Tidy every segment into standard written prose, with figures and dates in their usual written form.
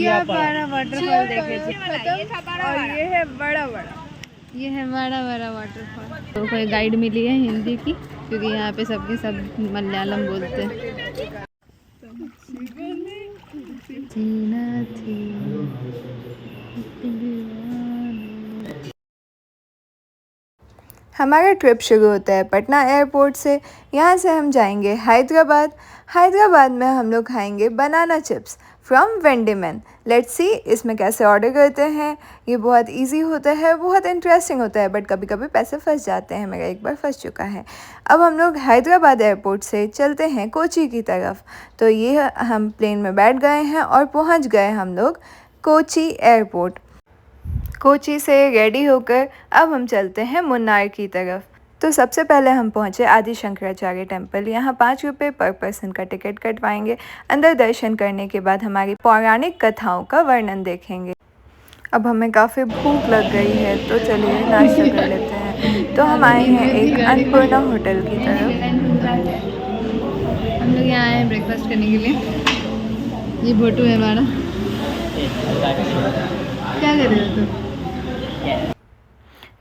यहाँ बड़ा वाटरफॉल देखे और ये है बड़ा बड़ा वाटरफॉल। तो कोई गाइड मिली है हिंदी की, क्योंकि यहाँ पे सबके सब मलयालम बोलते हैं। हमारा ट्रिप शुरू होता है पटना एयरपोर्ट से। यहाँ से हम जाएंगे हैदराबाद। हैदराबाद में हम लोग खाएंगे बनाना चिप्स फ्रॉम वेंडीमैन। लेट्स सी इसमें कैसे ऑर्डर करते हैं। ये बहुत इजी होता है, बहुत इंटरेस्टिंग होता है, बट कभी कभी पैसे फंस जाते हैं। मेरा एक बार फंस चुका है। अब हम लोग हैदराबाद एयरपोर्ट से चलते हैं कोची की तरफ। तो ये हम प्लेन में बैठ गए हैं और पहुँच गए हम लोग कोची एयरपोर्ट। कोची से रेडी होकर अब हम चलते हैं मुन्नार की तरफ। तो सबसे पहले हम पहुंचे आदि शंकराचार्य टेम्पल। यहाँ 5 रुपये पर पर्सन का टिकट कटवाएंगे। अंदर दर्शन करने के बाद हमारी पौराणिक कथाओं का वर्णन देखेंगे। अब हमें काफ़ी भूख लग गई है, तो चलिए नाश्ता कर लेते हैं। तो हम आए हैं एक अन्नपूर्णा होटल की तरफ। हम लोग यहाँ आए हैं ब्रेकफास्ट करने के लिए। ये भोटू है हमारा। क्या कर रहे हो तुम?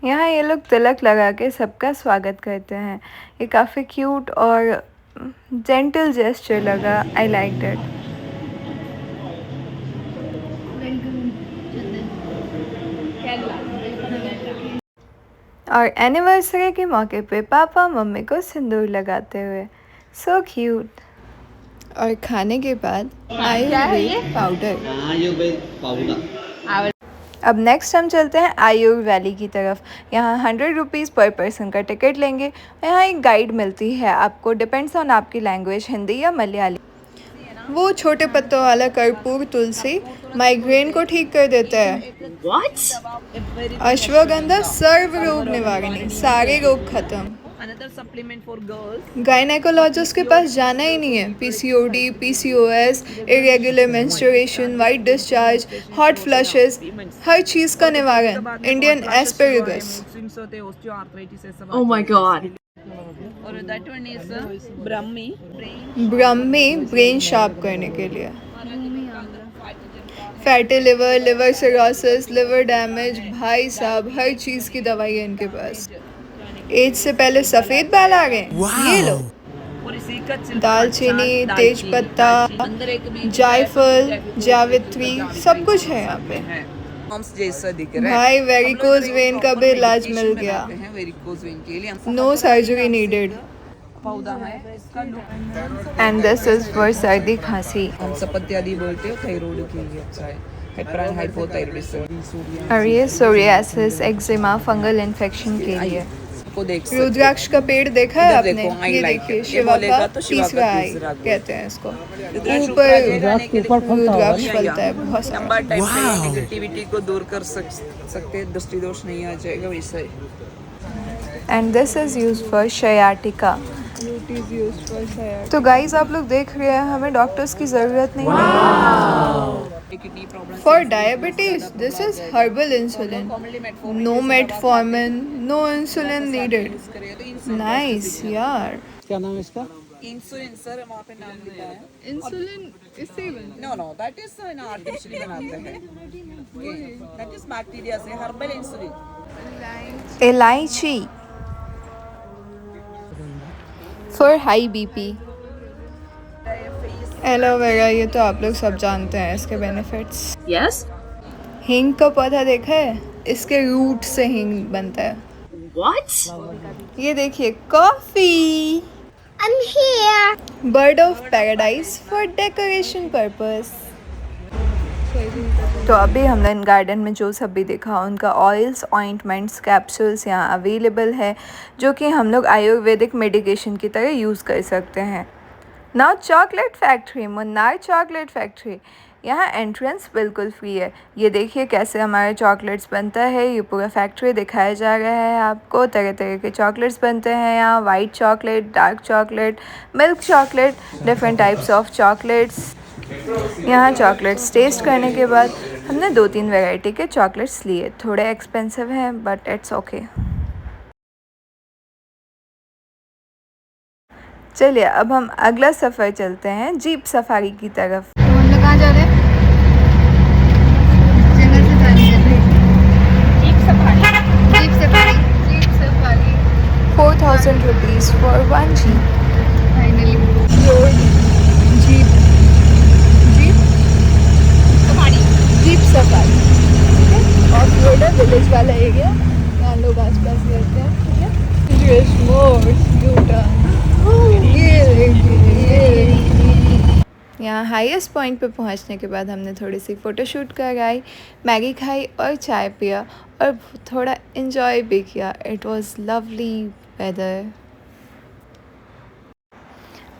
यहाँ ये लोग तिलक लगा के सबका स्वागत करते हैं। ये काफ़ी क्यूट और जेंटल जेस्चर लगा। I like that. और एनिवर्सरी के मौके पे पापा मम्मी को सिंदूर लगाते हुए। So cute. और खाने के बाद आयुर्वेद पाउडर। अब नेक्स्ट हम चलते हैं आयुर वैली की तरफ। यहाँ 100 रुपीज़ पर पर्सन का टिकट लेंगे। यहाँ एक गाइड मिलती है आपको, डिपेंड्स ऑन आपकी लैंग्वेज, हिंदी या मलयाली। वो छोटे पत्तों वाला कर्पूर तुलसी माइग्रेन को ठीक कर देता है। अश्वगंधा सर्व रोग निवारणी, सारे रोग खत्म। गायनेकोलॉजिस्ट के पास जाना ही नहीं है। PCOD, PCOS, irregular menstruation, white discharge, hot flushes, हर चीज़ का निवारण। Indian asparagus. Oh my god. और that one is Brahmi Brahmi brain sharp करने के लिए। Fatty liver, liver cirrhosis, liver damage, भाई साहब हर चीज़ की दवाई है इनके पास। एज से पहले सफ़ेद बाल आ गए। ये लो। दालचीनी, तेज पत्ता, जायफल, जावित्री, सब कुछ है यहाँ पे। जैसा दिख रहा है भाई वेरिकोज वेन का भी इलाज मिल गया। वेरिकोज वेन के लिए नो सर्जरी नीडेड। पौधा है इसका एंड दिस इज फॉर सर्दी खांसी। हम सपत्य आदि बोलते हो, थायराइड के लिए अच्छा है। हाइपोथायराइडिज्म और ये सोरियासिस, एक्जिमा, फंगल इन्फेक्शन के लिए। को देख रुद्राक्ष का पेड़ देखा है आपने? ये देखिए शिवा का तो शिवा तीसरा का आई तीसरा कहते हैं इसको। ऊपर रुद्राक्ष फलता है बहुत सारा। लंबा टाइम से नेगेटिविटी को दूर कर सकते, दृष्टि दोष नहीं आ जाएगा वैसा ही। And this is use for sciatica. तो गाइज आप लोग देख रहे हैं, हमें डॉक्टर्स की ज़रूरत नहीं है। For diabetes this is herbal insulin. No metformin, no insulin needed. Nice यार। क्या नाम है इसका? इंसुलिन सर वहाँ पे नाम लिखा है। इंसुलिन इससे ही बनता नो दैट इज आर्टिफिशियली बनाते हैं। दैट इज बैक्टीरिया से हर्बल इंसुलिन। इलायची फॉर हाई बीपी। एलोवेरा, ये तो आप लोग सब जानते हैं इसके बेनिफिट्स। Yes. हींग का पौधा देखा है? इसके रूट से हींग बनता है। What? ये देखिए coffee. I'm here. Bird of paradise for decoration purpose. तो अभी हमने इन गार्डन में जो सब भी देखा, उनका ऑयल्स, ऑइंटमेंट्स, कैप्सूल्स यहाँ अवेलेबल है, जो कि हम लोग आयुर्वेदिक मेडिकेशन की तरह यूज़ कर सकते हैं। Now chocolate factory, Munnar chocolate factory. यहाँ एंट्रेंस बिल्कुल फ्री है। ये देखिए कैसे हमारे चॉकलेट्स बनता है। ये पूरा फैक्ट्री दिखाया जा रहा है आपको। तरह तरह के चॉकलेट्स बनते हैं यहाँ। White chocolate, dark chocolate, milk chocolate, different types of chocolates. यहाँ चॉकलेट्स टेस्ट करने के बाद हमने 2-3 वैरायटी के चॉकलेट्स लिए। थोड़े एक्सपेंसिव हैं बट इट्स ओके। चलिए अब हम अगला सफ़र चलते हैं जीप सफारी की तरफ। हम लोग कहाँ जा रहे हैं? 1000 rupees for one jeep. Finally road jeep jeep jeep safari, ठीक है। ऑफ रोड है, विलेज वाला एरिया, यहाँ लोग आसपास रहते हैं, ठीक है। यहाँ हाईएस्ट पॉइंट पे पहुँचने के बाद हमने थोड़ी सी फ़ोटोशूट कराई, मैगी खाई और चाय पिया और थोड़ा इन्जॉय भी किया। It was lovely weather.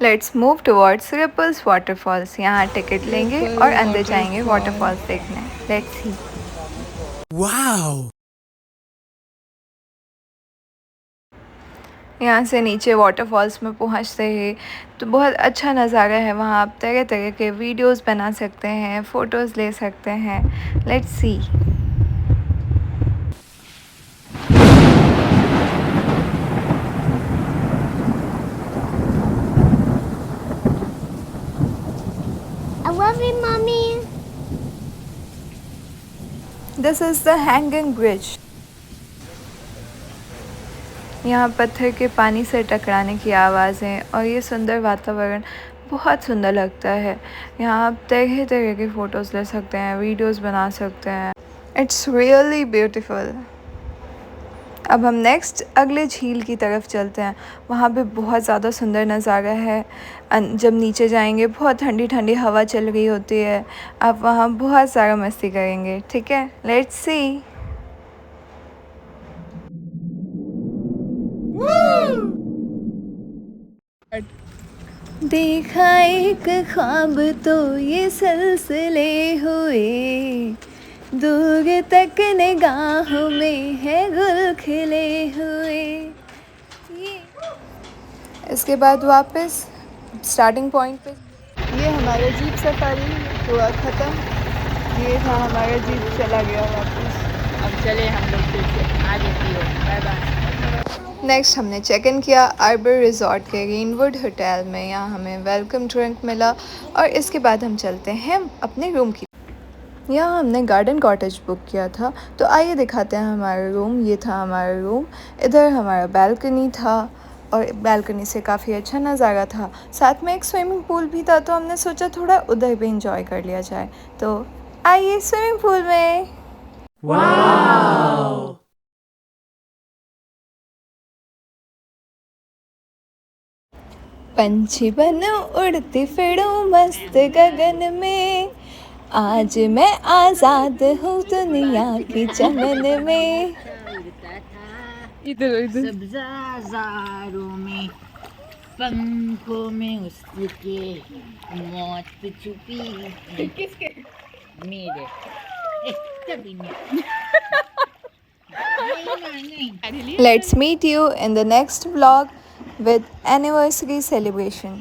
Let's move towards Ripples waterfalls. यहाँ टिकट लेंगे और अंदर जाएंगे वाटरफॉल्स देखने। Let's see. यहाँ से नीचे वाटरफॉल्स में पहुँचते ही तो बहुत अच्छा नज़ारा है। वहाँ आप तरह तरह के वीडियोस बना सकते हैं, फ़ोटोज़ ले सकते हैं। Let's see. I love you, Mommy. This is the hanging bridge. यहाँ पत्थर के पानी से टकराने की आवाज़ें और ये सुंदर वातावरण बहुत सुंदर लगता है। यहाँ आप तरह तरह के फ़ोटोज़ ले सकते हैं, वीडियोस बना सकते हैं। It's really beautiful. अब हम नेक्स्ट अगले झील की तरफ चलते हैं। वहाँ पे बहुत ज़्यादा सुंदर नज़ारा है। जब नीचे जाएंगे बहुत ठंडी ठंडी हवा चल रही होती है। आप वहाँ बहुत सारा मस्ती करेंगे, ठीक है। Let's see. देखा एक ख्वाब तो ये सिलसिले हुए, दूर तक निगाहों में है गुल खिले हुए। इसके बाद वापस स्टार्टिंग पॉइंट पे। ये हमारा जीप सफारी हुआ ख़त्म। ये था हमारा जीप, चला गया वापस। अब चले हम लोग फिर से आगे की ओर। Bye bye. नेक्स्ट हमने चेक इन किया आर्बर रिजॉर्ट के ग्रीनवुड होटल में। यहाँ हमें वेलकम ड्रिंक मिला और इसके बाद हम चलते हैं अपने रूम की। यहाँ हमने गार्डन कॉटेज बुक किया था, तो आइए दिखाते हैं हमारा रूम। ये था हमारा रूम। इधर हमारा बैल्कनी था और बैल्कनी से काफ़ी अच्छा नज़ारा था। साथ में एक स्विमिंग पूल भी था, तो हमने सोचा थोड़ा उधर भी इंजॉय कर लिया जाए। तो आइए स्विमिंग पूल में। वाओ! पंछी बनूं उड़ती फिरूं मस्त गगन में, आज मैं आज़ाद हूँ दुनिया की चमन में। इधर इधर सब्ज़ारों में पंखों में उसके मौत छुपी है। किसके? मेरे कभी नहीं। नहीं। Let's meet you in the next vlog with anniversary celebration.